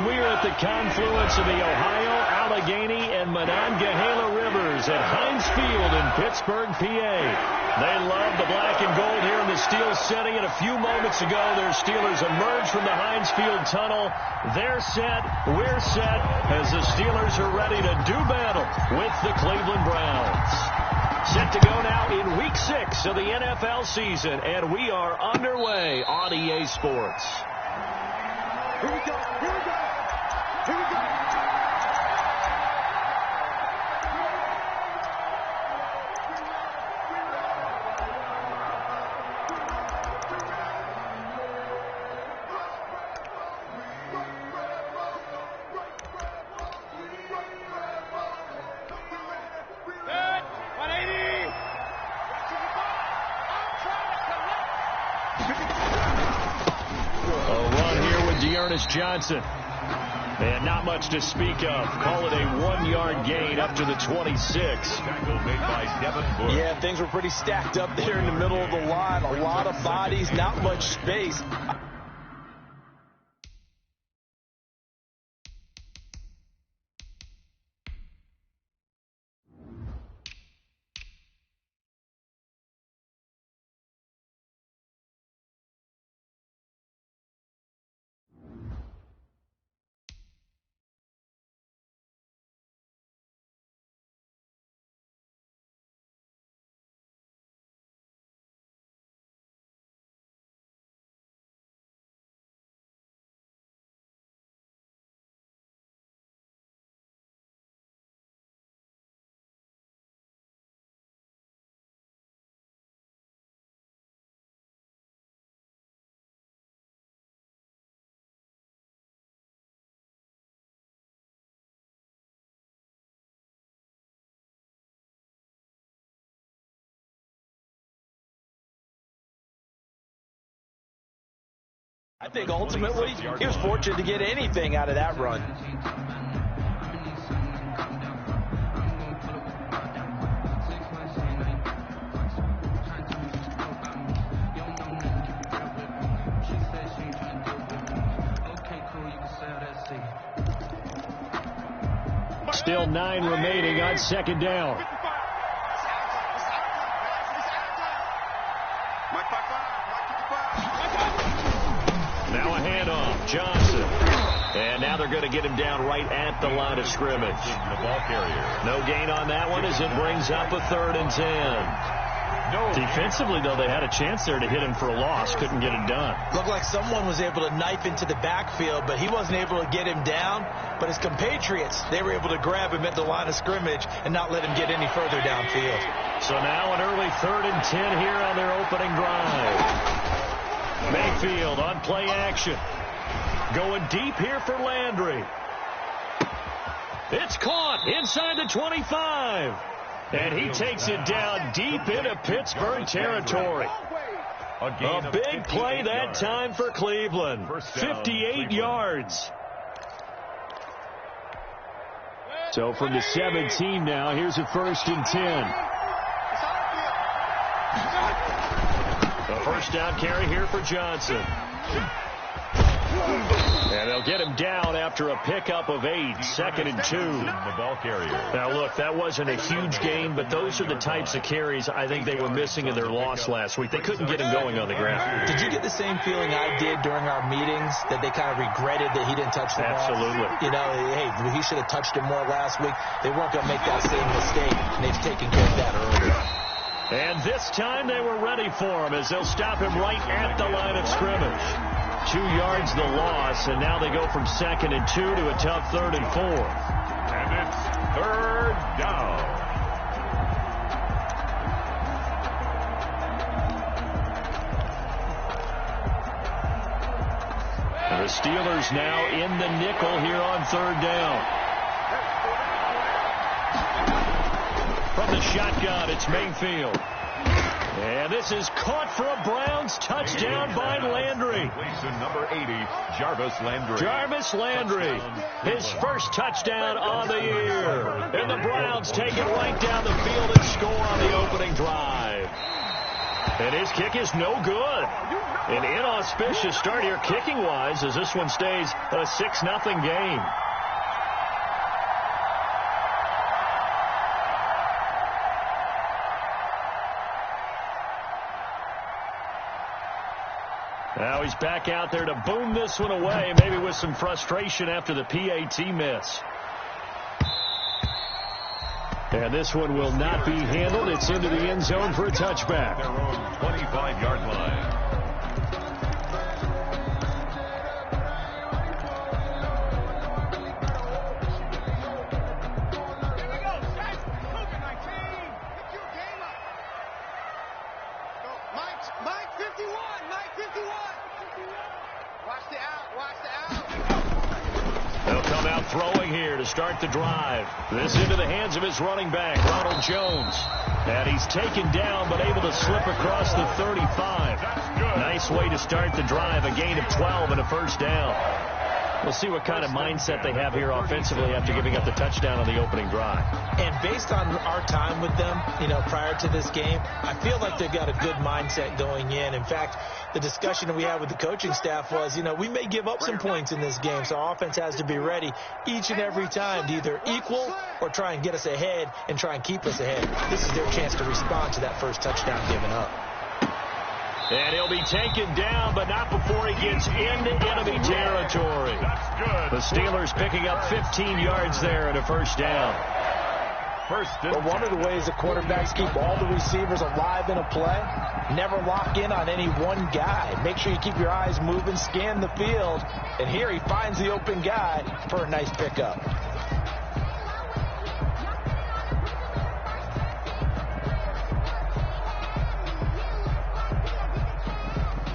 we are at the confluence of the Ohio, Allegheny, and Monongahela rivers at Heinz Field in Pittsburgh, PA. They love the black and gold here in the steel setting, and a few moments ago, their Steelers emerged from the Heinz Field tunnel. They're set, we're set, as the Steelers are ready to do battle with the Cleveland Browns. Set to go now in Week 6 of the NFL season, and we are underway on EA Sports. Here we go, here we go, here we go. Johnson. And not much to speak of. Call it a 1-yard gain up to the 26. Yeah, things were pretty stacked up there in the middle of the line. A lot of bodies, not much space. I think ultimately he was fortunate to get anything out of that run. Still 9 remaining on second down. Now a handoff, Johnson. And now they're going to get him down right at the line of scrimmage. The ball carrier. No gain on that one as it brings up a 3rd and 10. Defensively, though, they had a chance there to hit him for a loss. Couldn't get it done. Looked like someone was able to knife into the backfield, but he wasn't able to get him down. But his compatriots, they were able to grab him at the line of scrimmage and not let him get any further downfield. So now an early 3rd and 10 here on their opening drive. Mayfield on play action. Going deep here for Landry. It's caught inside the 25. And he takes it down deep into Pittsburgh territory. A big play that time for Cleveland. 58 yards. So from the 17 now, here's a 1st and 10. A first down carry here for Johnson. And they'll get him down after a pickup of 8, 2nd and 2. The ball carrier. Now, look, that wasn't a huge gain, but those are the types of carries I think they were missing in their loss last week. They couldn't get him going on the ground. Did you get the same feeling I did during our meetings, that they kind of regretted that he didn't touch the ball? Absolutely. You know, hey, he should have touched it more last week. They weren't going to make that same mistake, and they've taken care of that earlier. And this time they were ready for him as they'll stop him right at the line of scrimmage. 2 yards the loss, and now they go from 2nd and 2 to a tough 3rd and 4. And it's 3rd down. And the Steelers now in the nickel here on 3rd down. From the shotgun, it's Mayfield. And this is caught for a Browns touchdown by Landry. Number 80, Jarvis Landry. Jarvis Landry, his first touchdown on the year. And the Browns take it right down the field and score on the opening drive. And his kick is no good. An inauspicious start here kicking-wise as this one stays a 6-0 game. Now he's back out there to boom this one away, maybe with some frustration after the PAT miss. And this one will not be handled. It's into the end zone for a touchback. Their own 25-yard line. Throwing here to start the drive. This into the hands of his running back, Ronald Jones. And he's taken down, but able to slip across the 35. Nice way to start the drive. A gain of 12 and a first down. We'll see what kind of mindset they have here offensively after giving up the touchdown on the opening drive. And based on our time with them, prior to this game, I feel like they've got a good mindset going in. In fact, the discussion that we had with the coaching staff was, we may give up some points in this game, so our offense has to be ready each and every time to either equal or try and get us ahead and try and keep us ahead. This is their chance to respond to that first touchdown given up. And he'll be taken down, but not before he gets into enemy territory. The Steelers picking up 15 yards there and a first down. But one of the ways the quarterbacks keep all the receivers alive in a play, never lock in on any one guy. Make sure you keep your eyes moving, scan the field, and here he finds the open guy for a nice pickup.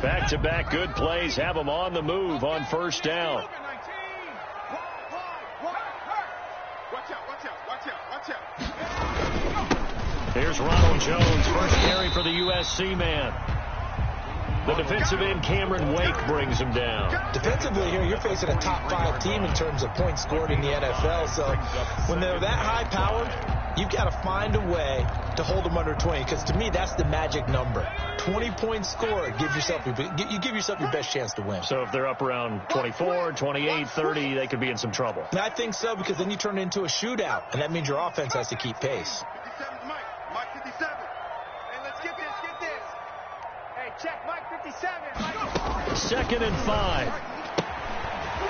Back-to-back good plays have them on the move on first down. Here's Ronald Jones, first carry for the USC man. The defensive end, Cameron Wake, brings him down. Defensively here, you're facing a top 5 team in terms of points scored in the NFL. So when they're that high-powered, you've got to find a way to hold them under 20. Because to me, that's the magic number. 20 points scored, you give yourself your best chance to win. So if they're up around 24, 28, 30, they could be in some trouble. And I think so, because then you turn it into a shootout, and that means your offense has to keep pace. Mike 57. Hey, let's get this. Hey, check Mike 57. 2nd and 5.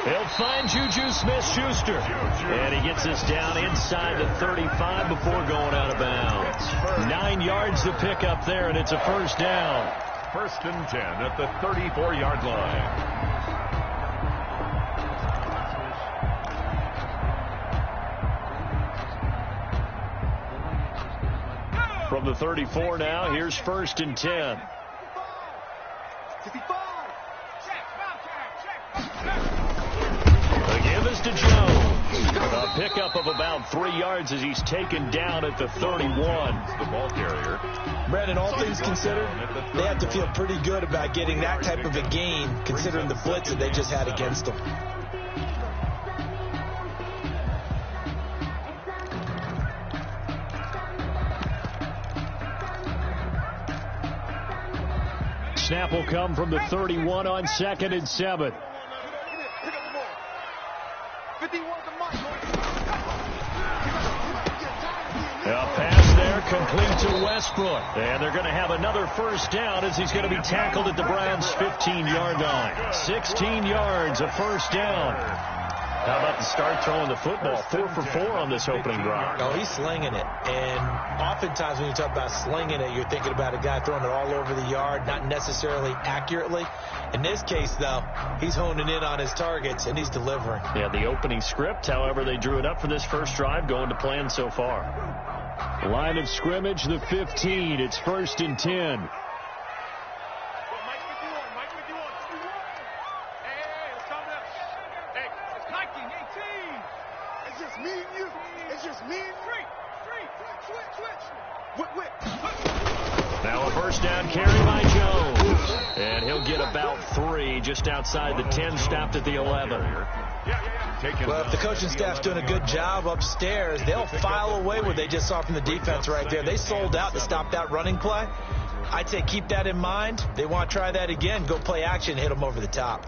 He'll find Juju Smith-Schuster. And he gets us down inside the 35 before going out of bounds. 9 yards to pick up there, and it's a first down. 1st and 10 at the 34-yard line. From the 34 now, here's 1st and 10. 55. The give is to Jones. A pickup of about 3 yards as he's taken down at the 31. The ball carrier. Brandon, all things considered, they have to feel pretty good about getting that type of a gain, considering the blitz that they just had against them. Snap will come from the 31 on 2nd and 7. A pass there complete to Westbrook. And they're going to have another first down as he's going to be tackled at the Browns' 15-yard line. 16 yards, a first down. How about the start throwing the football? 4 for 4 on this opening drive. Oh, he's slinging it. And oftentimes when you talk about slinging it, you're thinking about a guy throwing it all over the yard, not necessarily accurately. In this case, though, he's honing in on his targets, and he's delivering. Yeah, the opening script, however they drew it up for this first drive, going to plan so far. Line of scrimmage, the 15. It's 1st and 10. Now a first down carry by Jones. And he'll get about 3 just outside the 10, stopped at the 11. Well, if the coaching staff's doing a good job upstairs, they'll file away what they just saw from the defense right there. They sold out to stop that running play. I'd say keep that in mind. They want to try that again. Go play action, hit them over the top.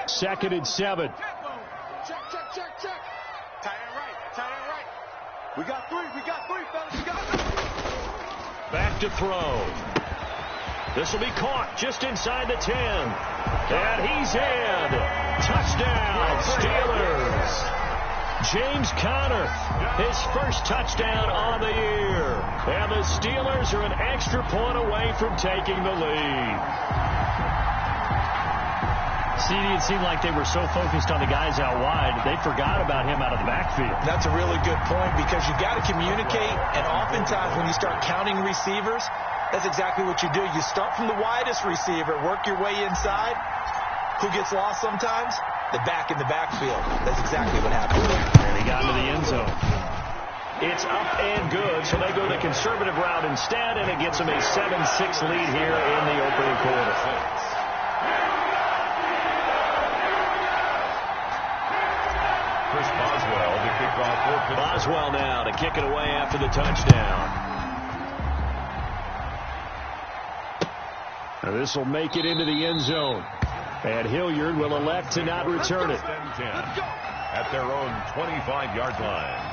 Second and 7. Check. Tie it right. We got three, fellas. We got three. Back to throw. This will be caught just inside the 10. And he's in. Touchdown, Steelers. James Conner, his first touchdown on the year. And the Steelers are an extra point away from taking the lead. CD, it seemed like they were so focused on the guys out wide, they forgot about him out of the backfield. That's a really good point because you got to communicate, and oftentimes when you start counting receivers, that's exactly what you do. You start from the widest receiver, work your way inside. Who gets lost sometimes? The back in the backfield. That's exactly what happened there. And he got into the end zone. It's up and good, so they go the conservative route instead, and it gets them a 7-6 lead here in the opening quarter. Chris Boswell to kick off for Pittsburgh. Boswell now to kick it away after the touchdown. Now this will make it into the end zone. And Hilliard will elect to not return it. At their own 25-yard line.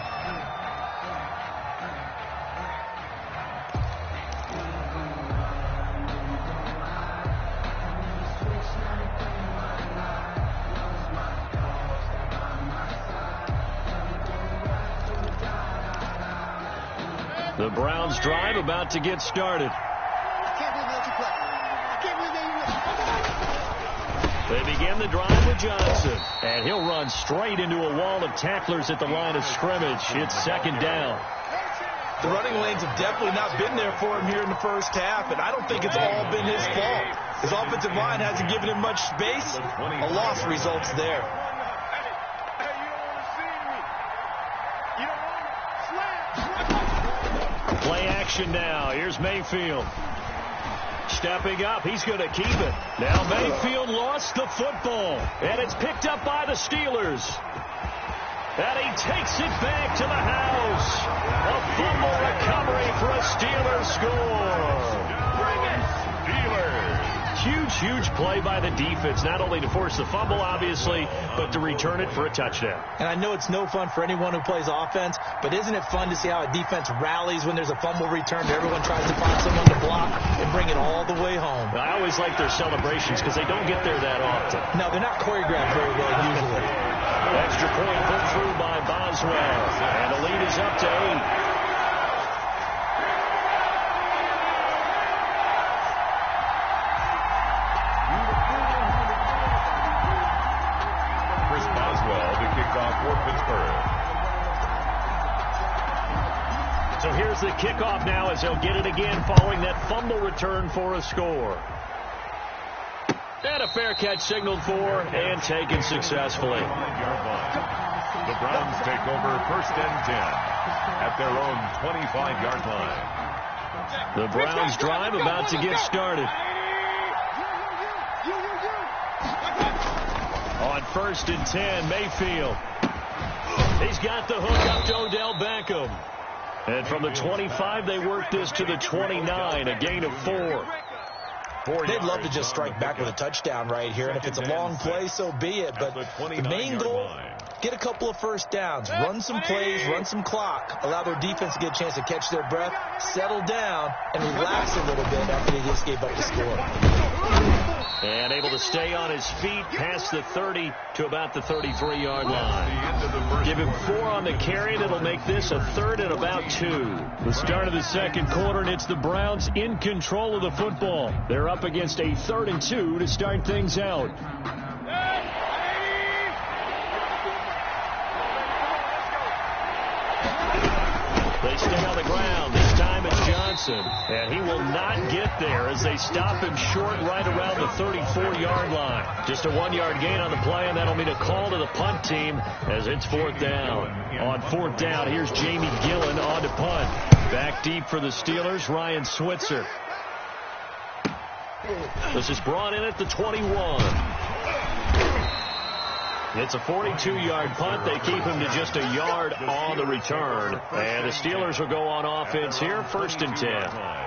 The Browns drive about to get started. They begin the drive with Johnson. And he'll run straight into a wall of tacklers at the line of scrimmage. It's second down. The running lanes have definitely not been there for him here in the first half, and I don't think it's all been his fault. His offensive line hasn't given him much space. A loss results there. Play action now. Here's Mayfield. Stepping up. He's going to keep it. Now Mayfield lost the football. And it's picked up by the Steelers. And he takes it back to the house. A fumble recovery for a Steelers score. Bring it, Steelers. Huge play by the defense, not only to force the fumble, obviously, but to return it for a touchdown. And I know it's no fun for anyone who plays offense, but isn't it fun to see how a defense rallies when there's a fumble return? Everyone tries to find someone to block and bring it all the way home. I always like their celebrations because they don't get there that often. No, they're not choreographed very well usually. Extra point put through by Boswell, and the lead is up to 8. So here's the kickoff now as they'll get it again following that fumble return for a score. And a fair catch signaled for and taken successfully. The Browns take over first and 10 at their own 25-yard line. The Browns drive about to get started. On first and 10, Mayfield. He's got the hook up to Odell Beckham. And from the 25, they work this to the 29, a gain of 4. They'd love to just strike back with a touchdown right here, and if it's a long play, so be it. But the main goal, get a couple of first downs, run some plays, run some clock, allow their defense to get a chance to catch their breath, settle down, and relax a little bit after they just gave up the score. And able to stay on his feet past the 30 to about the 33-yard line. Give him 4 on the carry. That'll make this a third and about 2. The start of the second quarter, and it's the Browns in control of the football. They're up against a 3rd and 2 to start things out. They stay on the ground. This time it's Johnson. Johnson. And he will not get there as they stop him short right around the 34-yard line. Just a 1-yard gain on the play, and that'll mean a call to the punt team as it's 4th down. On 4th down, here's Jamie Gillen on to punt. Back deep for the Steelers, Ryan Switzer. This is brought in at the 21. It's a 42-yard punt. They keep him to just a yard on the return. And the Steelers will go on offense here, 1st and 10.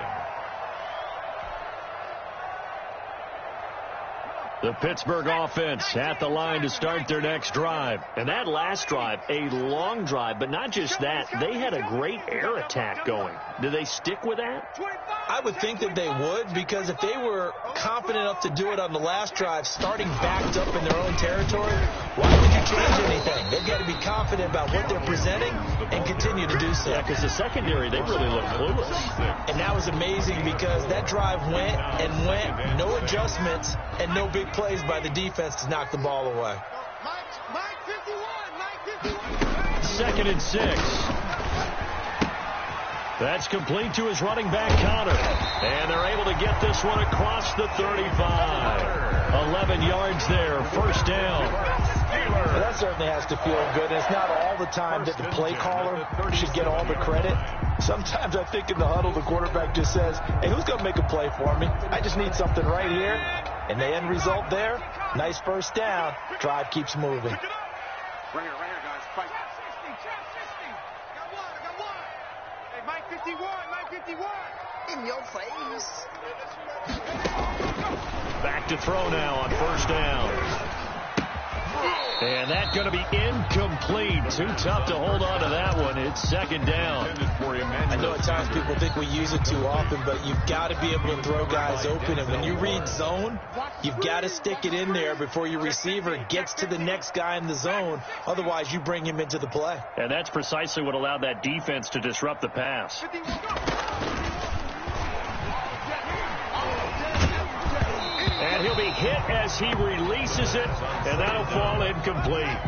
The Pittsburgh offense at the line to start their next drive. And that last drive, a long drive, but not just that. They had a great air attack going. Do they stick with that? I would think that they would, because if they were confident enough to do it on the last drive, starting backed up in their own territory, why would you change anything? They've got to be confident about what they're presenting and continue to do so. Yeah, because the secondary, they really look clueless. And that was amazing because that drive went and went, no adjustments and no big plays by the defense to knock the ball away. 2nd and 6. That's complete to his running back, Connor. And they're able to get this one across the 35. 11 yards there, 1st down. Well, that certainly has to feel good. And it's not all the time that the play caller should get all the credit. Sometimes I think in the huddle, the quarterback just says, hey, who's going to make a play for me? I just need something right here. And the end result there, nice 1st down. Drive keeps moving. Right here, guys. Fight. Got one. Hey, Mike 51. In your face. Back to throw now on 1st down. And that's going to be incomplete. Too tough to hold on to that one. It's 2nd down. I know at times people think we use it too often, but you've got to be able to throw guys open. And when you read zone, you've got to stick it in there before your receiver gets to the next guy in the zone. Otherwise, you bring him into the play. And that's precisely what allowed that defense to disrupt the pass. And he'll be hit as he releases it, and that'll fall incomplete.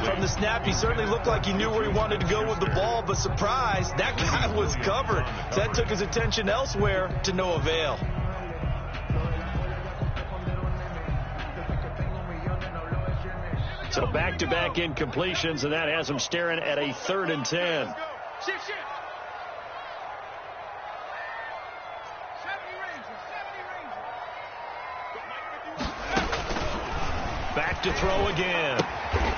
From the snap, he certainly looked like he knew where he wanted to go with the ball, but surprise, that guy was covered. So that took his attention elsewhere to no avail. So back-to-back incompletions, and that has him staring at a 3rd and 10. Shift. Back to throw again.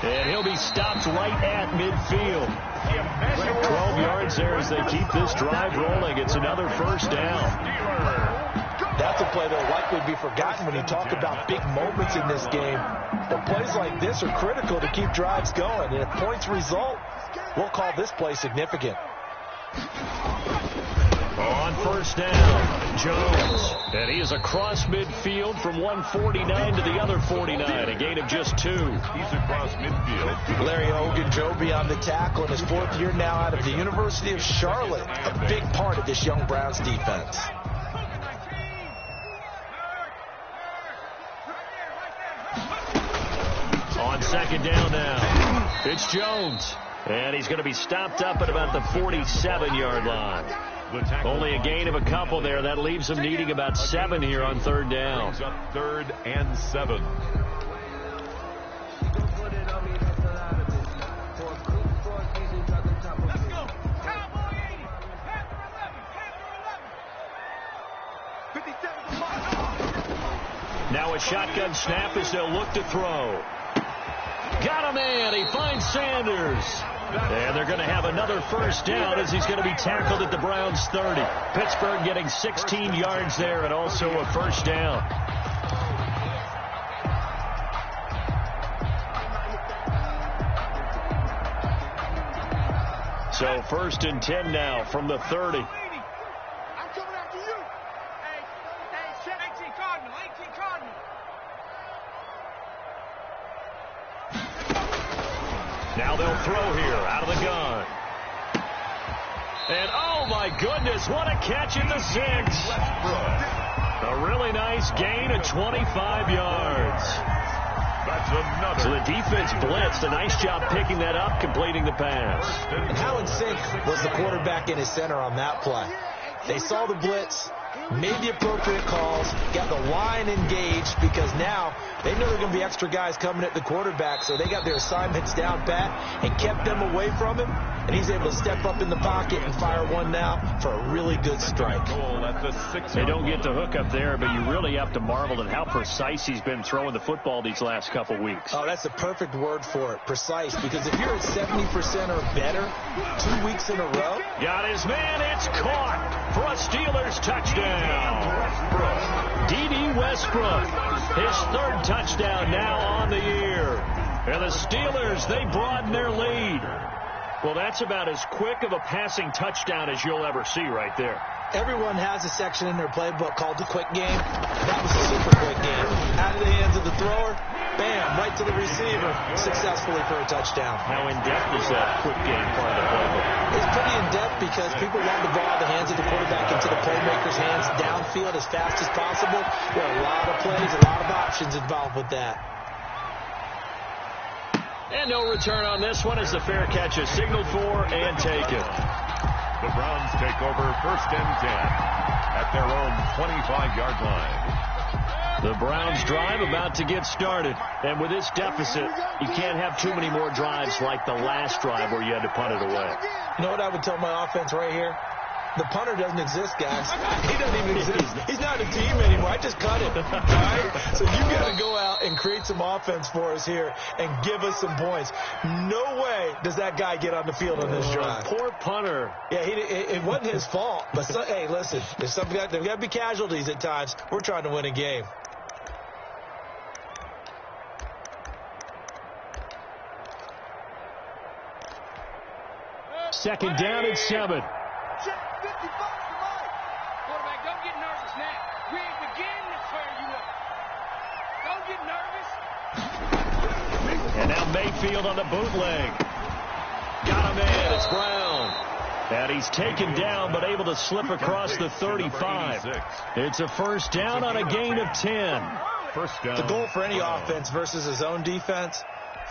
And he'll be stopped right at midfield. 12 yards there as they keep this drive rolling. It's another 1st down. That's a play that will likely be forgotten when you talk about big moments in this game. But plays like this are critical to keep drives going. And if points result, we'll call this play significant. On 1st down, Jones. And he is across midfield from 149 to the other 49. A gain of just 2. He's across midfield. Larry Ogunjobi on the tackle in his 4th year now out of the University of Charlotte. A big part of this young Browns defense. On 2nd down now, it's Jones. And he's going to be stopped up at about the 47-yard line. Only a gain of a couple there. That leaves him needing about 7 here on 3rd down. 3rd and 7. Now a shotgun snap as they'll look to throw. Got a man. He finds Sanders. And they're going to have another 1st down as he's going to be tackled at the Browns' 30. Pittsburgh getting 16 yards there and also a 1st down. So 1st and 10 now from the 30. I'm coming after you. Hey, 18 Cardinal. Now they'll throw here out of the gun. And oh my goodness, what a catch in the 6. A really nice gain of 25 yards. That's another. So the defense blitzed. A nice job picking that up, completing the pass. And how in sync was the quarterback and his center on that play? They saw the blitz, made the appropriate calls, got the line engaged, because now they know there are going to be extra guys coming at the quarterback, so they got their assignments down pat and kept them away from him, and he's able to step up in the pocket and fire one now for a really good strike. They don't get the hook up there, but you really have to marvel at how precise he's been throwing the football these last couple weeks. Oh, that's the perfect word for it, precise, because if you're at 70% or better 2 weeks in a row. Got his man, it's caught for a Steelers touchdown. D.D. Westbrook, his third touchdown now on the year. And the Steelers, they broaden their lead. Well, that's about as quick of a passing touchdown as you'll ever see right there. Everyone has a section in their playbook called the quick game. That was a super quick game. Out of the hands of the thrower, bam, right to the receiver, successfully for a touchdown. How in-depth is that quick game part of the playbook? It's pretty in-depth because people want the ball out of the hands of the quarterback into the playmaker's hands downfield as fast as possible. There are a lot of plays, a lot of options involved with that. And no return on this one as the fair catch is signaled for and taken. The Browns take over 1st and 10 at their own 25-yard line. The Browns drive about to get started. And with this deficit, you can't have too many more drives like the last drive where you had to punt it away. You know what I would tell my offense right here? The punter doesn't exist, guys. He doesn't even exist. He's not a team anymore. I just cut him. All right? So you got to go out and create some offense for us here and give us some points. No way does that guy get on the field on this drive. Poor punter. Yeah, it wasn't his fault. But, hey, listen, there's got to be casualties at times. We're trying to win a game. Second down and 7. Quarterback, don't get nervous now. We ain't beginning to tear you up. Don't get nervous. And now Mayfield on the bootleg. Got him in. It's Brown. And he's taken down but able to slip across the 35. It's a first down on a gain of 10. First down. The goal for any offense versus his own defense,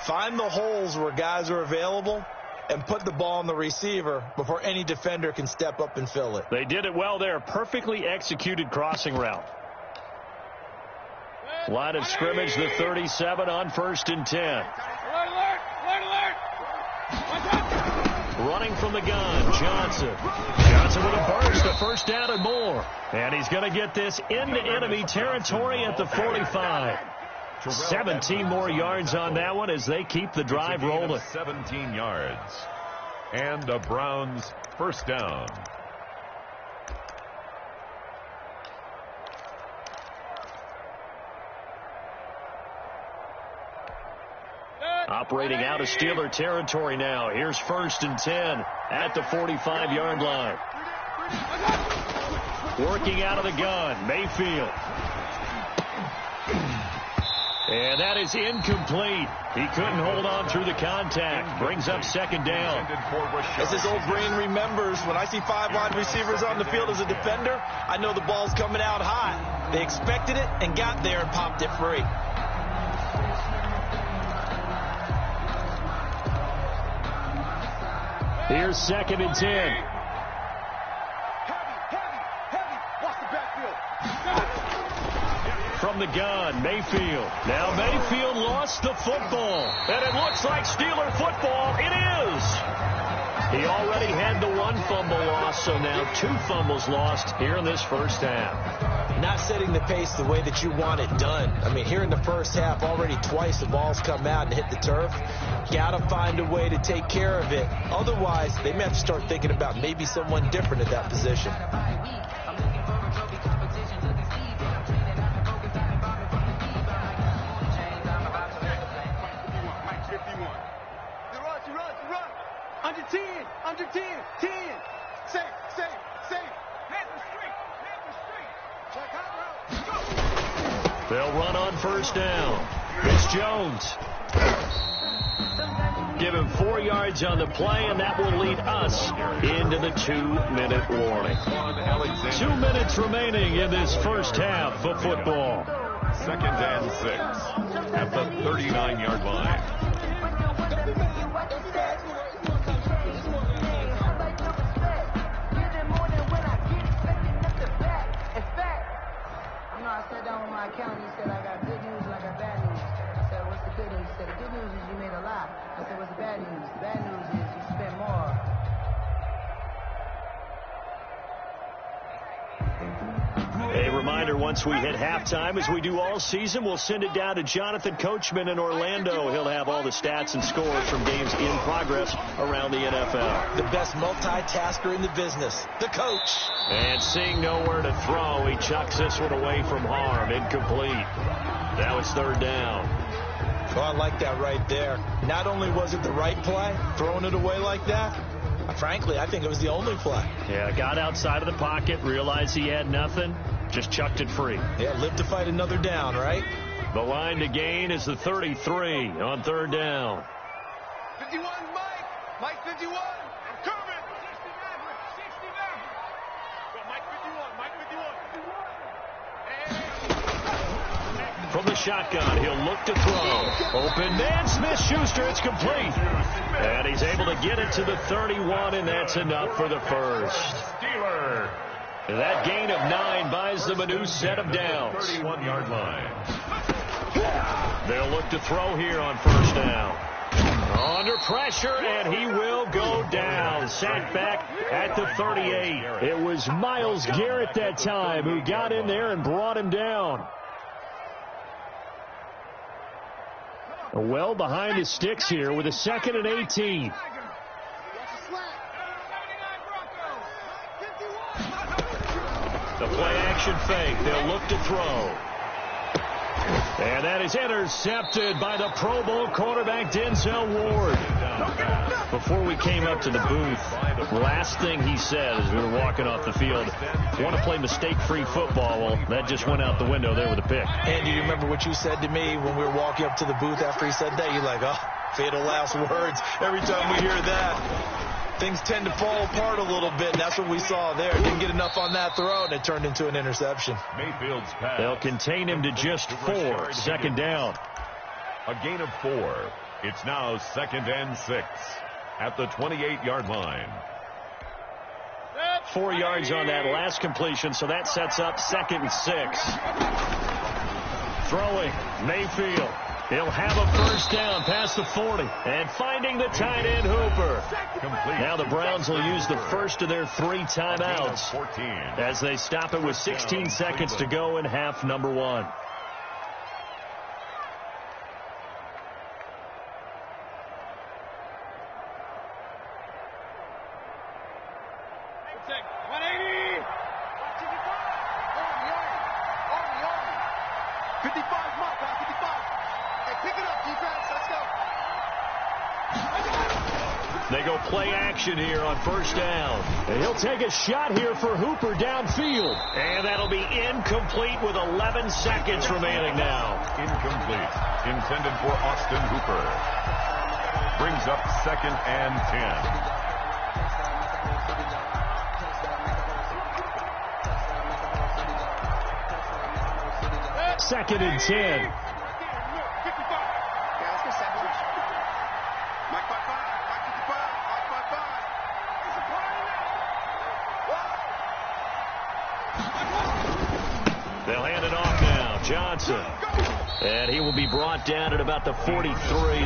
find the holes where guys are available and put the ball on the receiver before any defender can step up and fill it. They did it well there. Perfectly executed crossing route. Line of scrimmage, the 37 on 1st and 10. Alert, alert, alert. Running from the gun, Johnson. Johnson with a burst, a first down and more. And he's going to get this into enemy territory at the 45. 17 more yards on that one as they keep the drive rolling. 17 yards. And the Browns first down. Operating out of Steeler territory now. Here's 1st and 10 at the 45-yard line. Working out of the gun, Mayfield. And that is incomplete. He couldn't hold on through the contact. Brings up second down. As his old brain remembers, when I see 5 wide receivers on the field as a defender, I know the ball's coming out high. They expected it and got there and popped it free. Here's 2nd and 10. Heavy. Watch the backfield. From the gun, Mayfield. Now Mayfield lost the football. And it looks like Steeler football. It is. He already had the 1 fumble loss, so now 2 fumbles lost here in this first half. Not setting the pace the way that you want it done. I mean, here in the first half, already twice the ball's come out and hit the turf. Got to find a way to take care of it. Otherwise, they may have to start thinking about maybe someone different at that position. Under 10, 10. Safe. Head the street. They'll run on first down. It's Jones. Give him 4 yards on the play, and that will lead us into the 2-minute warning. 2 minutes remaining in this first half of football. 2nd and 6 at the 39-yard line. reminder, once we hit halftime, as we do all season, we'll send it down to Jonathan Coachman in Orlando. He'll have all the stats and scores from games in progress around the NFL. The best multitasker in the business, the coach. And seeing nowhere to throw, he chucks this one away from harm. Incomplete. Now it's third down. Oh, I like that right there. Not only was it the right play, throwing it away like that, frankly, I think it was the only play. Yeah, got outside of the pocket, realized he had nothing, just chucked it free. Yeah, live to fight another down, right? The line to gain is the 33 on third down. 51, Mike. Mike 51. I'm coming. 60 Maverick. Go, Mike 51. Mike 51. From the shotgun, he'll look to throw. Open man, Smith-Schuster, it's complete. And he's able to get it to the 31, and that's enough for the first. Steeler. That gain of 9 buys them a new set of downs. 31-yard line. They'll look to throw here on first down. Under pressure, and he will go down. Sacked back at the 38. It was Myles Garrett that time who got in there and brought him down. Well behind his sticks here with a 2nd and 18. The play action fake. They'll look to throw. And that is intercepted by the Pro Bowl quarterback Denzel Ward. Before we came up to the booth, last thing he said as we were walking off the field, want to play mistake-free football. Well, that just went out the window there with a pick. Andy, you remember what you said to me when we were walking up to the booth after he said that? You're like, oh, fatal last words. Every time we hear that, things tend to fall apart a little bit. And that's what we saw there. Didn't get enough on that throw, and it turned into an interception. Mayfield's pass. They'll contain him to just 4. Second down. A gain of 4. It's now 2nd and 6 at the 28-yard line. 4 yards on that last completion, so that sets up 2nd and 6. Throwing, Mayfield. He'll have a first down past the 40. And finding the tight end, Hooper. Complete. Now the Browns will use the first of their 3 timeouts as they stop it with 16 seconds to go in half number 1. They go play action here on first down. And he'll take a shot here for Hooper downfield. And that'll be incomplete with 11 seconds remaining now. Incomplete. Intended for Austin Hooper. Brings up 2nd and 10. 2nd and 10. They'll hand it off now. Johnson. And he will be brought down at about the 43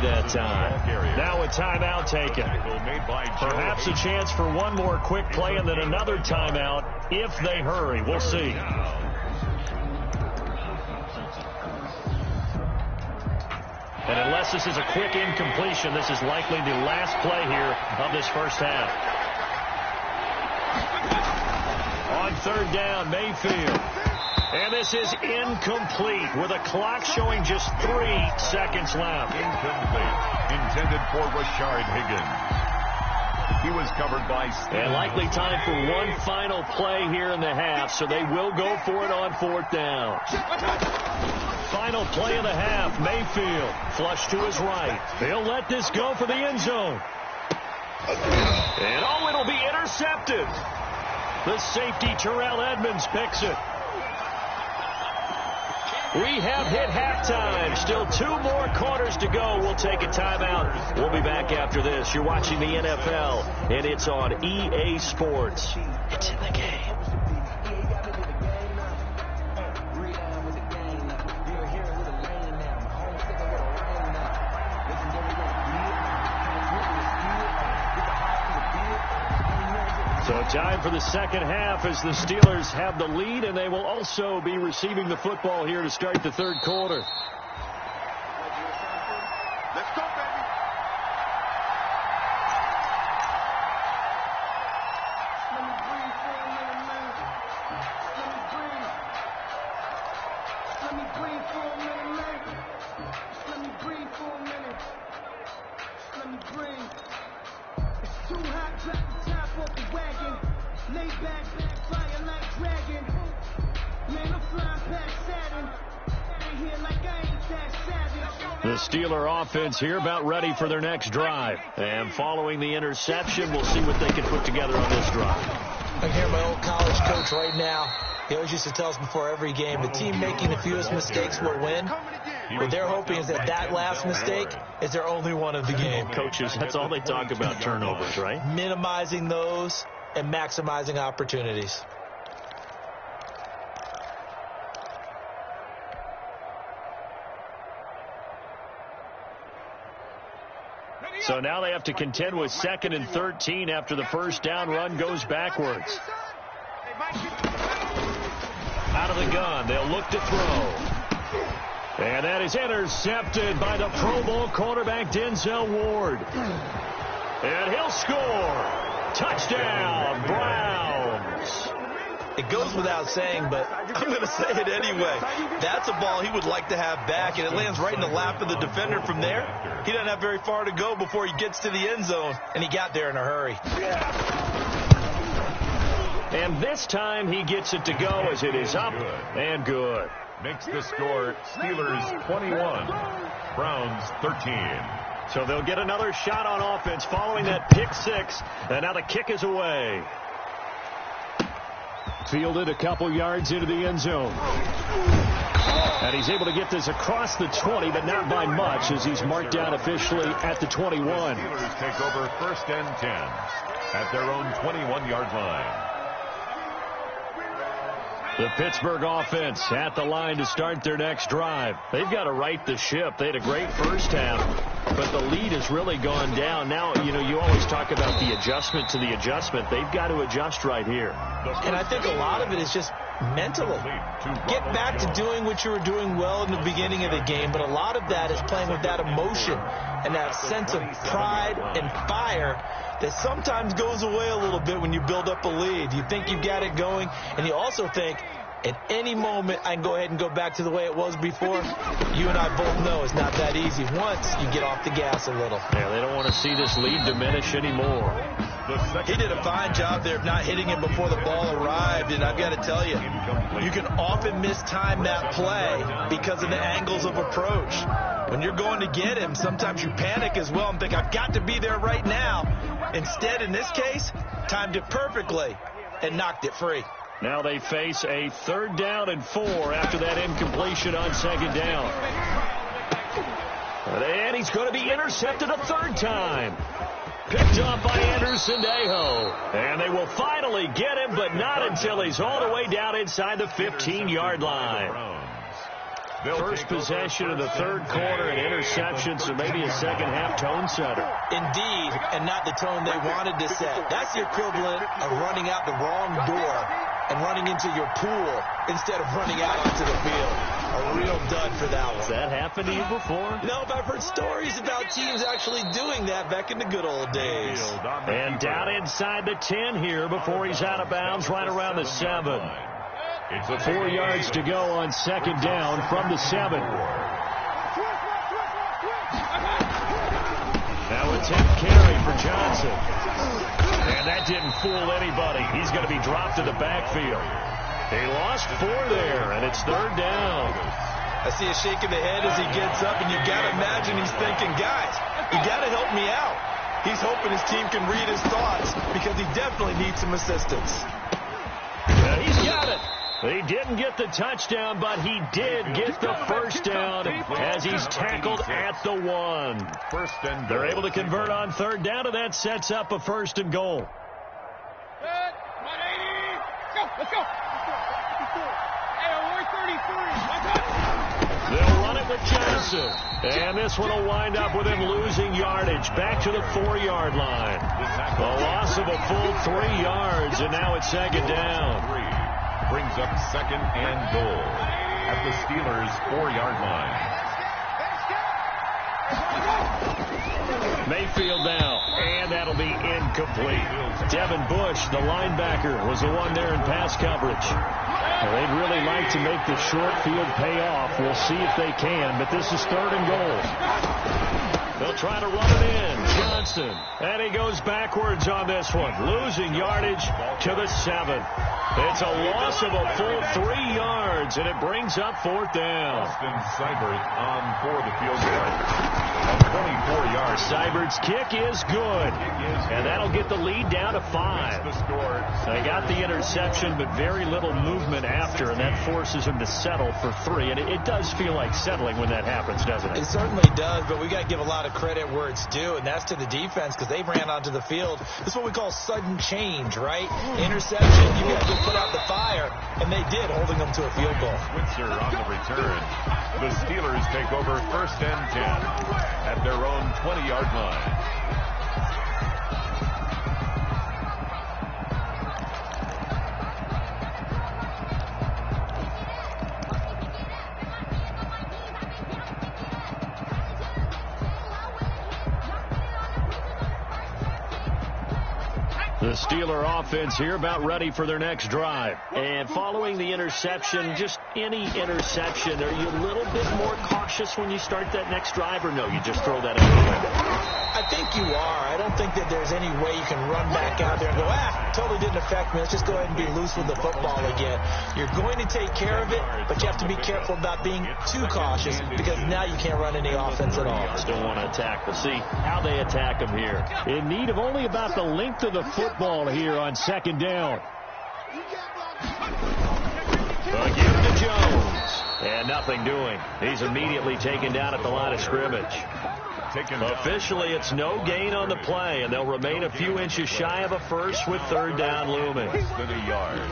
that time. Now a timeout taken. Perhaps a chance for one more quick play and then another timeout if they hurry. We'll see. And unless this is a quick incompletion, this is likely the last play here of this first half. On third down, Mayfield. And this is incomplete with a clock showing just 3 seconds left. Incomplete. Intended for Rashard Higgins. He was covered by Steve. And likely time for one final play here in the half, so they will go for it on 4th down. Final play of the half, Mayfield. Flush to his right. They'll let this go for the end zone. And oh, it'll be intercepted. The safety, Terrell Edmonds, picks it. We have hit halftime. Still 2 more quarters to go. We'll take a timeout. We'll be back after this. You're watching the NFL, and it's on EA Sports. It's in the game. So time for the second half as the Steelers have the lead, and they will also be receiving the football here to start the third quarter. Let's go, baby. Let me breathe for a minute, man. Let me breathe. Let me breathe for a minute, man. Let me breathe for a minute. Let me breathe. It's too hot, drop the top off the wagon. Lay back, fire like dragon. Man, I'm flying past Saturn. Ain't here like I ain't that savage. The Steeler offense here about ready for their next drive. And following the interception, we'll see what they can put together on this drive. I hear my old college coach right now. He always used to tell us before every game, the team making the fewest mistakes will win. What they're hoping is that last mistake is their only one of the game. Coaches, that's all they talk about, turnovers, right? Minimizing those and maximizing opportunities. So now they have to contend with 2nd and 13 after the first down run goes backwards. Out of the gun, they'll look to throw. And that is intercepted by the Pro Bowl cornerback Denzel Ward. And he'll score. Touchdown, Browns. It goes without saying, but I'm going to say it anyway. That's a ball he would like to have back, and it lands right in the lap of the defender from there. He doesn't have very far to go before he gets to the end zone, and he got there in a hurry. And this time he gets it to go as it is up and good. Makes the score Steelers 21, Browns 13. So they'll get another shot on offense following that pick six. And now the kick is away. Fielded a couple yards into the end zone. And he's able to get this across the 20, but not by much as he's marked down officially at the 21. The Steelers take over 1st and 10 at their own 21-yard line. The Pittsburgh offense at the line to start their next drive. They've got to right the ship. They had a great first half, but the lead has really gone down. Now, you always talk about the adjustment to the adjustment. They've got to adjust right here. And I think a lot of it is just mentally. Get back to doing what you were doing well in the beginning of the game, but a lot of that is playing with that emotion and that sense of pride and fire that sometimes goes away a little bit when you build up a lead. You think you've got it going, and you also think at any moment I can go ahead and go back to the way it was before. You and I both know it's not that easy once you get off the gas a little. Yeah, they don't want to see this lead diminish anymore. He did a fine job there of not hitting him before the ball arrived, and I've got to tell you, you can often mistime that play because of the angles of approach. When you're going to get him, sometimes you panic as well and think, I've got to be there right now. Instead, in this case, timed it perfectly and knocked it free. Now they face a 3rd down and 4 after that incompletion on 2nd down. And he's going to be intercepted a 3rd time. Picked off by Anderson Dejo. And they will finally get him, but not until he's all the way down inside the 15-yard line. First possession of the third quarter, an interception, so maybe a second-half tone setter. Indeed, and not the tone they wanted to set. That's the equivalent of running out the wrong door and running into your pool instead of running out onto the field. A real dud for that one. Has that happened to you before? No, but I've heard stories about teams actually doing that back in the good old days. And down inside the 10 here before he's out of bounds, right around the 7. 4 yards to go on 2nd down from the 7. Now a 10 carry for Johnson. And that didn't fool anybody. He's going to be dropped to the backfield. He lost 4 there, and it's 3rd down. I see a shake of the head as he gets up, and you got to imagine he's thinking, guys, you got to help me out. He's hoping his team can read his thoughts because he definitely needs some assistance. Yeah, he's got it. He didn't get the touchdown, but he did get the first down as he's tackled at the 1. They're able to convert on 3rd down, and that sets up a 1st and goal. Let's go. Hey, we're 33. They'll run it with Johnson. And this one will wind up with him losing yardage back to the 4-yard line. A loss of a full 3 yards, and now it's second down. Brings up second and goal at the Steelers' 4-yard line. Mayfield now, and that'll be incomplete. Devin Bush, the linebacker, was the one there in pass coverage. Well, they'd really like to make the short field pay off. We'll see if they can, but this is 3rd and goal. They'll try to run it in. Johnson, and he goes backwards on this one, losing yardage to the 7. It's a loss of a full 3 yards, and it brings up 4th down. Austin Seibert on for the field goal. 24 yards. Seibert's kick is good, and that'll get the lead down to 5. They got the interception, but very little movement after, and that forces him to settle for 3. And it does feel like settling when that happens, doesn't it? It certainly does, but we got to give a lot of credit where it's due, and that's to the defense, because they ran onto the field. This is what we call sudden change, right? Interception, you got to put out the fire, and they did, holding them to a field goal. Switzer on the return. The Steelers take over 1st and 10 at their own 20-yard line. The Steeler offense here about ready for their next drive. And following the interception, just any interception, are you a little bit more cautious when you start that next drive, or no, you just throw that out the window? I think you are. I don't think that there's any way you can run back out there and go, totally didn't affect me. Let's just go ahead and be loose with the football again. You're going to take care of it, but you have to be careful about being too cautious, because now you can't run any offense at all. Still want to attack. We'll see how they attack them here. In need of only about the length of the football here on 2nd down. Again to Jones. And nothing doing. He's immediately taken down at the line of scrimmage. Officially, it's no gain on the play, and they'll remain a few inches shy of a first with 3rd down looming. Less than a yard.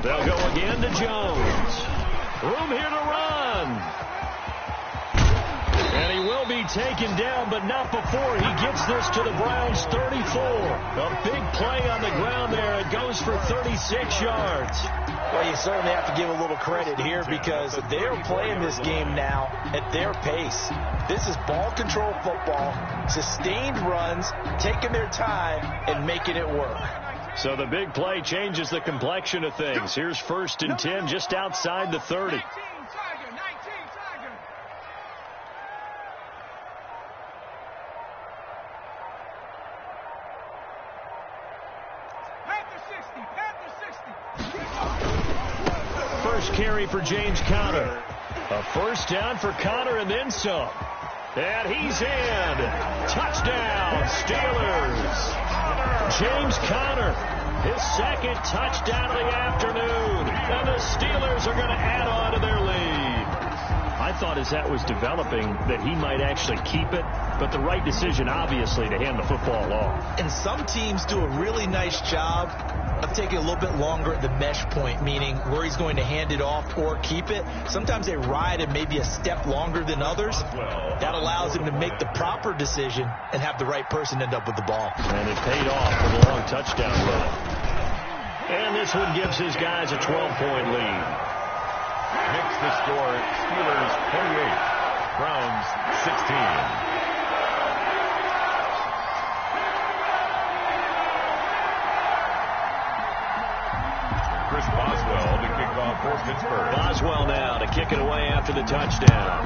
They'll go again to Jones. Room here to run. And he will be taken down, but not before he gets this to the Browns' 34. A big play on the ground there. It goes for 36 yards. Well, you certainly have to give a little credit here, because they're playing this game now at their pace. This is ball control football, sustained runs, taking their time, and making it work. So the big play changes the complexion of things. Here's 1st and 10 just outside the 30. First carry for James Conner. A 1st down for Conner and then some. And he's in. Touchdown, Steelers. James Conner, his 2nd touchdown of the afternoon. And the Steelers are going to add on to their lead. I thought as that was developing that he might actually keep it, but the right decision, obviously, to hand the football off. And some teams do a really nice job of taking a little bit longer at the mesh point, meaning where he's going to hand it off or keep it. Sometimes they ride it maybe a step longer than others. That allows him to make the proper decision and have the right person end up with the ball. And it paid off with a long touchdown run. And this one gives his guys a 12-point lead. Makes the score Steelers 28, Browns 16. Chris Boswell to kick off for Pittsburgh. Boswell now to kick it away after the touchdown.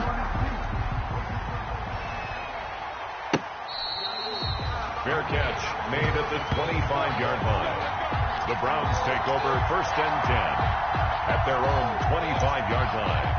Fair catch made at the 25-yard line. The Browns take over 1st and 10 at their own 25-yard line.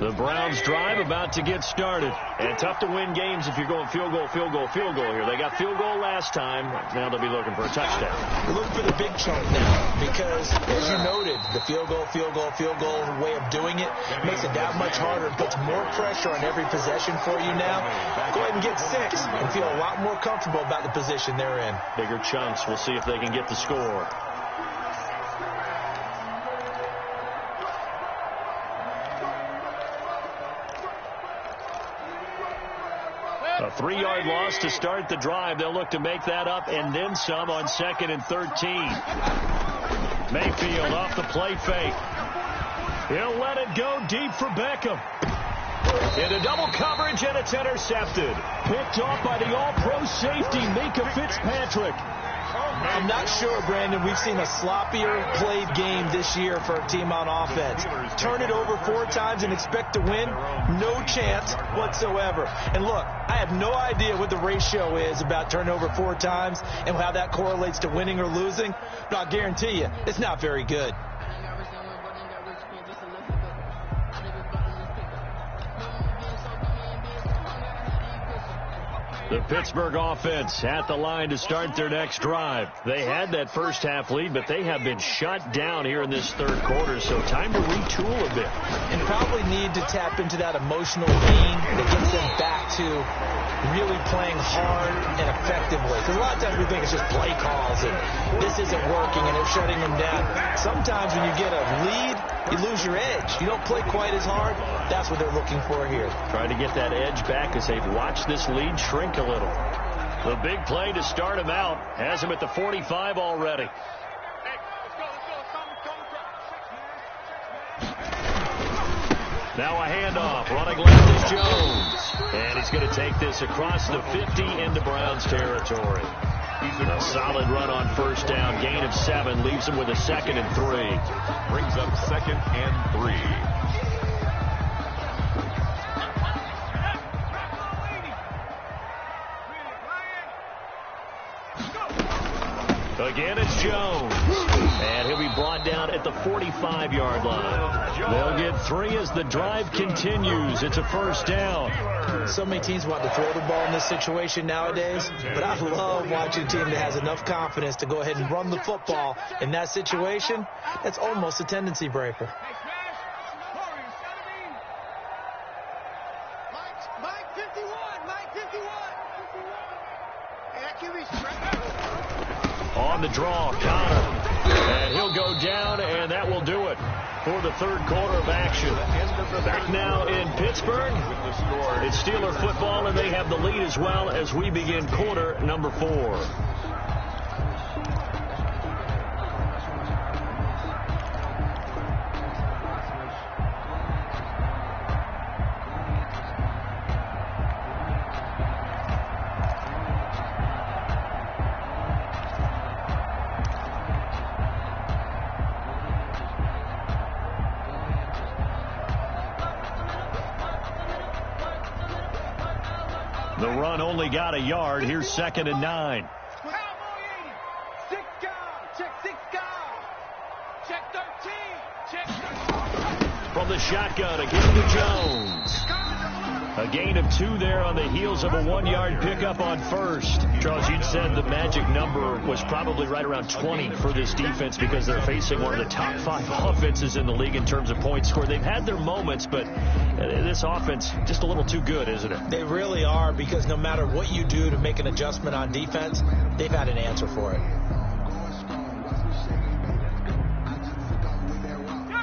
The Browns drive about to get started. And tough to win games if you're going field goal here. They got field goal last time. Now they'll be looking for a touchdown. They're looking for the big chunk now because, as you noted, the field goal way of doing it makes it that much harder and puts more pressure on every possession for you now. Go ahead and get 6 and feel a lot more comfortable about the position they're in. Bigger chunks. We'll see if they can get the score. A 3-yard loss to start the drive. They'll look to make that up and then some on 2nd and 13. Mayfield off the play fake. He'll let it go deep for Beckham. Into double coverage, and it's intercepted. Picked off by the all-pro safety, Minka Fitzpatrick. I'm not sure, Brandon, we've seen a sloppier played game this year for a team on offense. Turn it over 4 times and expect to win? No chance whatsoever. And look, I have no idea what the ratio is about turning over 4 times and how that correlates to winning or losing. But I'll guarantee you, it's not very good. The Pittsburgh offense at the line to start their next drive. They had that first half lead, but they have been shut down here in this 3rd quarter, so time to retool a bit. And probably need to tap into that emotional vein that gets them back to really playing hard and effectively. Because a lot of times we think it's just play calls and this isn't working and they're shutting them down. Sometimes when you get a lead, you lose your edge. You don't play quite as hard. That's what they're looking for here. Trying to get that edge back as they've watched this lead shrink a little. The big play to start him out has him at the 45 already. Now a handoff. Running left is Jones. And he's going to take this across the 50 into Browns territory. A solid run on first down. Gain of 7. Leaves him with a 2nd and 3. Brings up 2nd and 3. Again, it's Jones. And he'll be brought down at the 45-yard line. They'll get 3 as the drive continues. It's a first down. So many teams want to throw the ball in this situation nowadays, but I love watching a team that has enough confidence to go ahead and run the football in that situation. That's almost a tendency breaker. Mike 51. And that QB's on the draw, Connor. And he'll go down, and that will do it for the 3rd quarter of action. Back now in Pittsburgh. It's Steeler football, and they have the lead as well as we begin quarter number 4. The run only got a yard. Here's 2nd and 9. From the shotgun, again to Jones. A gain of 2 there on the heels of a 1-yard pickup on first. Charles, you'd said the magic number was probably right around 20 for this defense because they're facing one of the top 5 offenses in the league in terms of points scored. They've had their moments, but this offense just a little too good, isn't it? They really are, because no matter what you do to make an adjustment on defense, they've had an answer for it.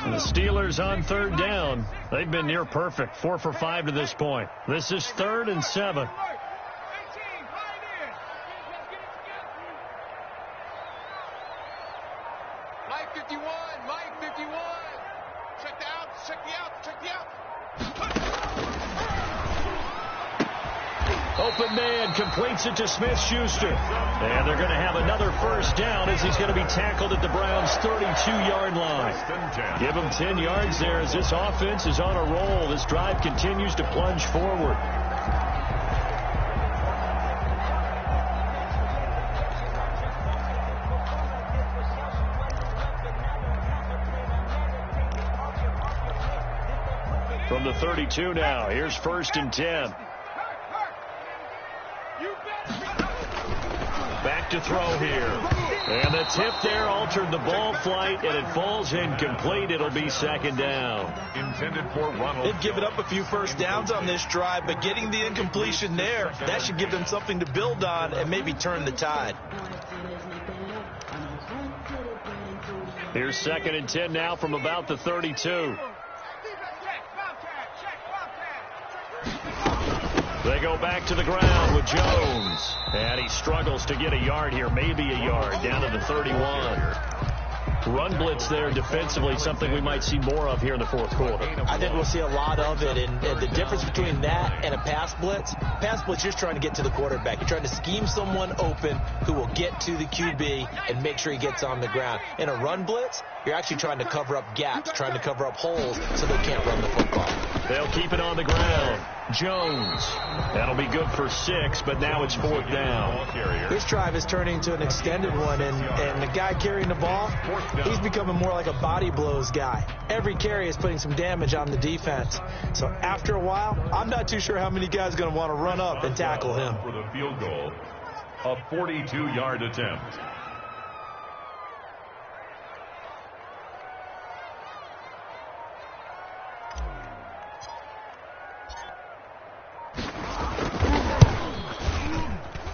And the Steelers on 3rd down. They've been near perfect. 4 for 5 to this point. This is 3rd and 7. Mike 51. Check the out. Open man completes it to Smith-Schuster. And they're going to have another first down as he's going to be tackled at the Browns' 32-yard line. Give him 10 yards there as this offense is on a roll. This drive continues to plunge forward. From the 32 now, here's 1st and 10. Back to throw here. And the tip there altered the ball flight, and it falls incomplete. It'll be 2nd down. Intended for Ronald. They've given up a few first downs on this drive, but getting the incompletion there, that should give them something to build on and maybe turn the tide. Here's 2nd and 10 now from about the 32. They go back to the ground with Jones. And he struggles to get a yard here, maybe a yard, down to the 31. Run blitz there defensively, something we might see more of here in the 4th quarter. I think we'll see a lot of it, and the difference between that and a pass blitz, you're just trying to get to the quarterback. You're trying to scheme someone open who will get to the QB and make sure he gets on the ground. In a run blitz, you're actually trying to cover up gaps, trying to cover up holes so they can't run the football. They'll keep it on the ground. Jones. That'll be good for 6, but now it's 4th down. This drive is turning into an extended one, and the guy carrying the ball, he's becoming more like a body blows guy. Every carry is putting some damage on the defense. So after a while, I'm not too sure how many guys are going to want to run up and tackle him. For the field goal, a 42-yard attempt.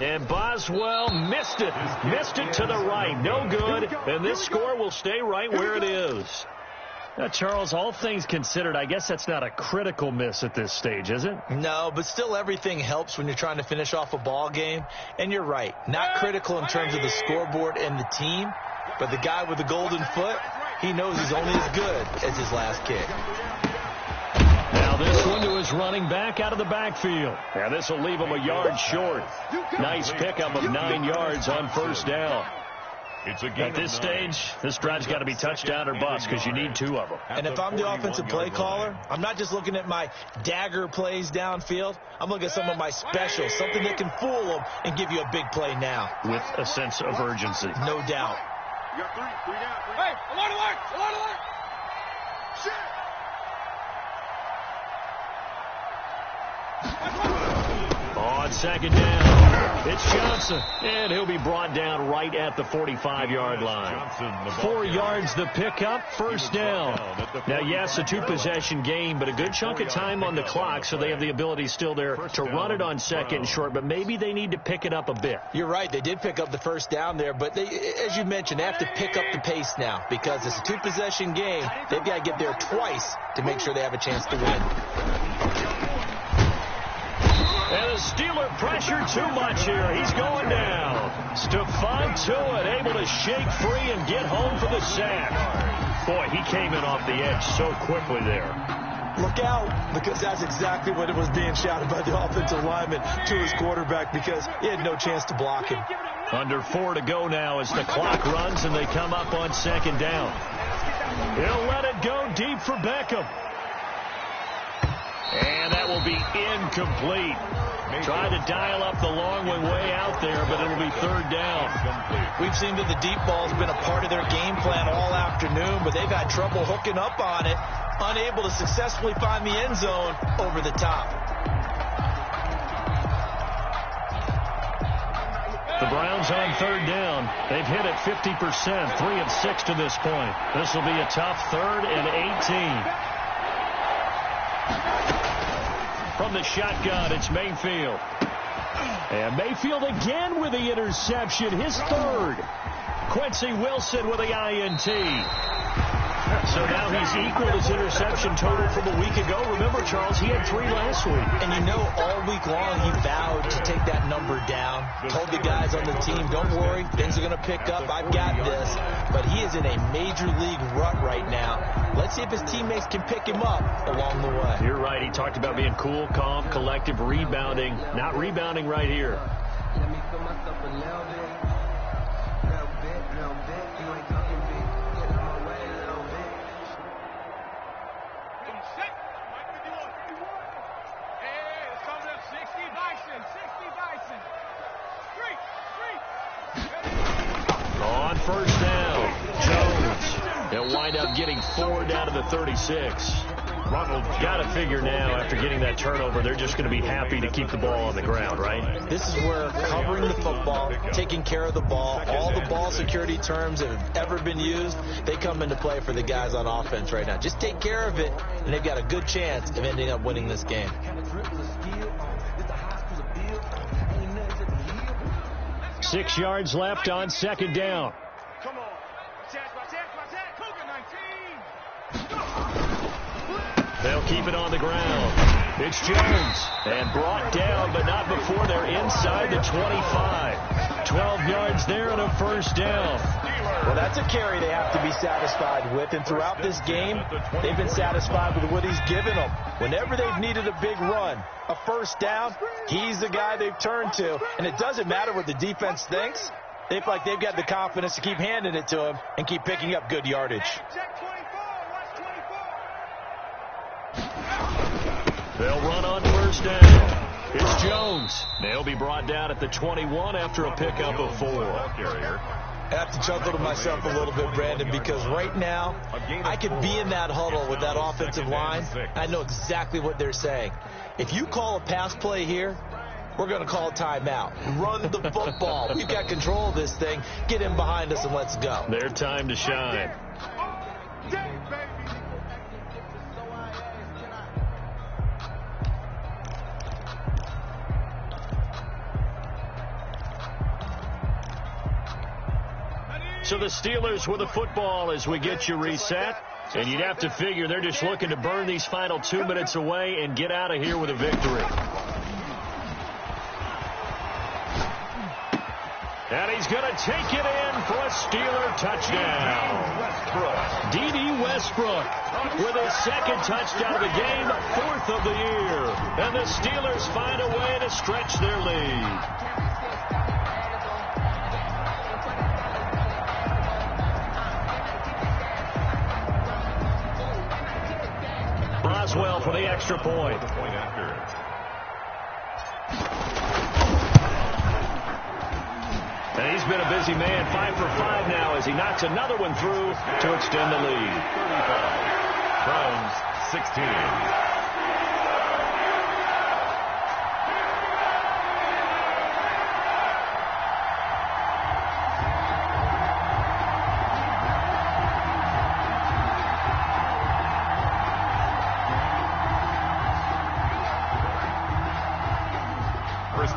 And Boswell missed it. Missed it to the right. No good. And this score will stay right where it is. Now, Charles, all things considered, I guess that's not a critical miss at this stage, is it? No, but still everything helps when you're trying to finish off a ball game. And you're right. Not critical in terms of the scoreboard and the team. But the guy with the golden foot, he knows he's only as good as his last kick. Now this one to his running back out of the backfield. And this will leave him a yard short. Nice pickup of 9 yards on 1st down. At this stage, this drive's got to be touchdown or bust because you need 2 of them. And if I'm the offensive play caller, I'm not just looking at my dagger plays downfield. I'm looking at some of my specials, something that can fool them and give you a big play now. With a sense of urgency. No doubt. You got 3 down. Hey, alert, alert, alert, alert. Shit. On 2nd down, it's Johnson, and he'll be brought down right at the 45-yard line. 4 yards the pickup, 1st down. Now, yes, a 2-possession game, but a good chunk of time on the clock, so they have the ability still there to run it on 2nd and short, but maybe they need to pick it up a bit. You're right, they did pick up the 1st down there, but they, as you mentioned, they have to pick up the pace now because it's a 2-possession game. They've got to get there twice to make sure they have a chance to win. And the Steeler pressure too much here. He's going down. Stephon Tuitt able to shake free and get home for the sack. Boy, he came in off the edge so quickly there. Look out, because that's exactly what it was being shouted by the offensive lineman to his quarterback because he had no chance to block him. Under 4 to go now as the clock runs and they come up on 2nd down. He'll let it go deep for Beckham. And that will be incomplete. Tried to dial up the long one way out there, but it'll be 3rd down. We've seen that the deep ball's been a part of their game plan all afternoon, but they've had trouble hooking up on it, unable to successfully find the end zone over the top. The Browns on 3rd down. They've hit it 50%, 3 of 6 to this point. This will be a tough 3rd and 18. From the shotgun, it's Mayfield. And Mayfield again with the interception, his 3rd. Quincy Wilson with the INT. So now he's equaled his interception total from a week ago. Remember, Charles, he had 3 last week. And you know, all week long he vowed to take that number down. Told the guys on the team, don't worry, things are going to pick up. I've got this. But he is in a major league rut right now. Let's see if his teammates can pick him up along the way. You're right. He talked about being cool, calm, collective, rebounding. Not rebounding right here. Let me feel myself a little bit. Little bit. You ain't talking big. Get on my way a little bit. Set. Mike 51. Hey, it's coming up. 60 Dyson. 60 Dyson. Street. On 1st down, Jones. They'll wind up getting 4 down to the 36. Got to figure now, after getting that turnover, they're just going to be happy to keep the ball on the ground, right? This is where covering the football, taking care of the ball, all the ball security terms that have ever been used, they come into play for the guys on offense right now. Just take care of it, and they've got a good chance of ending up winning this game. 6 yards left on second down. Come on. They'll keep it on the ground. It's Jones. And brought down, but not before they're inside the 25. 12 yards there and a first down. Well, that's a carry they have to be satisfied with. And throughout this game, they've been satisfied with what he's given them. Whenever they've needed a big run, a first down, he's the guy they've turned to. And it doesn't matter what the defense thinks. They feel like they've got the confidence to keep handing it to him and keep picking up good yardage. They'll run on first down. It's Jones. They'll be brought down at the 21 after a pickup of 4. I have to chuckle to myself a little bit, Brandon, because right now I could be in that huddle with that offensive line. I know exactly what they're saying. If you call a pass play here, we're going to call a timeout. Run the football. We've got control of this thing. Get in behind us and let's go. Their time to shine. So the Steelers with the football as we get you reset. And you'd have to figure they're just looking to burn these final 2 minutes away and get out of here with a victory. And he's going to take it in for a Steeler touchdown. D.D. Westbrook with his second touchdown of the game, 4th of the year. And the Steelers find a way to stretch their lead. Boswell for the extra point. And he's been a busy man, 5 for 5 now as he knocks another one through to extend the lead. Browns 16.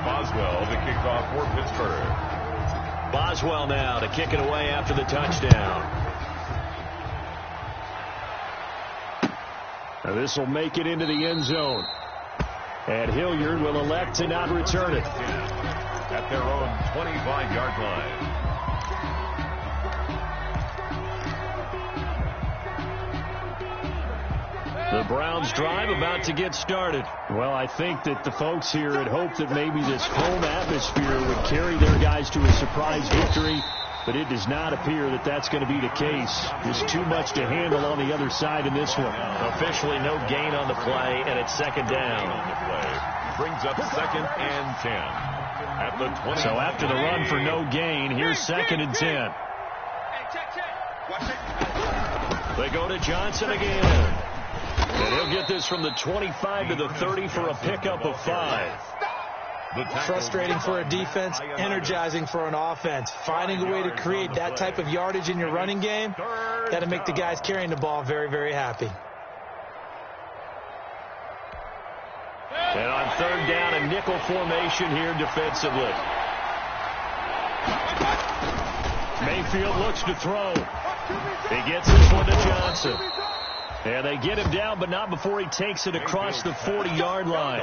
Boswell to kick off for Pittsburgh. Boswell now to kick it away after the touchdown. Now this will make it into the end zone. And Hilliard will elect to not return it. At their own 25-yard line. The Browns drive about to get started. Well, I think that the folks here had hoped that maybe this home atmosphere would carry their guys to a surprise victory, but it does not appear that that's going to be the case. There's too much to handle on the other side in this one. Officially no gain on the play, and it's second down. Brings up 2nd and 10. At the 20. So after the run for no gain, here's 2nd and 10. They go to Johnson again. And he'll get this from the 25 to the 30 for a pickup of 5. Frustrating for a defense, energizing for an offense. Finding a way to create that type of yardage in your running game, that'll make the guys carrying the ball very, very happy. And on 3rd down, a nickel formation here defensively. Mayfield looks to throw. He gets this one to Johnson. And they get him down, but not before he takes it across the 40-yard line.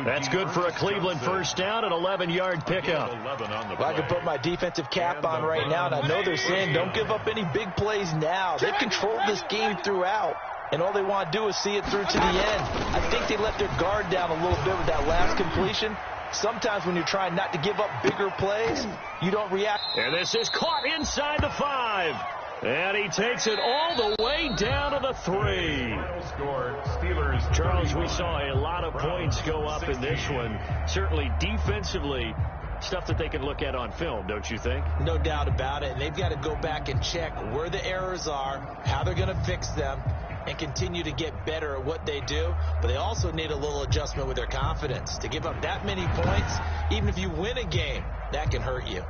That's good for a Cleveland first down, an 11-yard pickup. Well, I can put my defensive cap on right now, and I know they're saying don't give up any big plays now. They've controlled this game throughout, and all they want to do is see it through to the end. I think they let their guard down a little bit with that last completion. Sometimes when you're trying not to give up bigger plays, you don't react. And this is caught inside the 5. And he takes it all the way down to the 3. Charles, we saw a lot of points go up in this one. Certainly defensively, stuff that they can look at on film, don't you think? No doubt about it. And they've got to go back and check where the errors are, how they're going to fix them. and continue to get better at what they do, but they also need a little adjustment with their confidence. To give up that many points, even if you win a game, that can hurt you.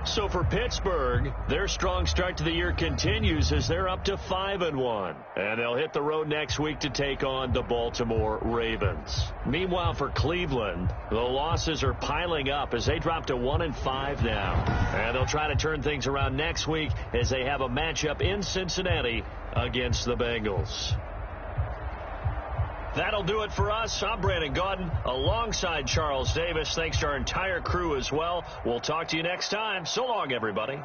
So for Pittsburgh, their strong start to the year continues as they're up to 5-1. And they'll hit the road next week to take on the Baltimore Ravens. Meanwhile, for Cleveland, the losses are piling up as they drop to 1-5 now. And they'll try to turn things around next week as they have a matchup in Cincinnati against the Bengals. That'll do it for us. I'm Brandon Gaudin alongside Charles Davis. Thanks to our entire crew as well. We'll talk to you next time. So long, everybody.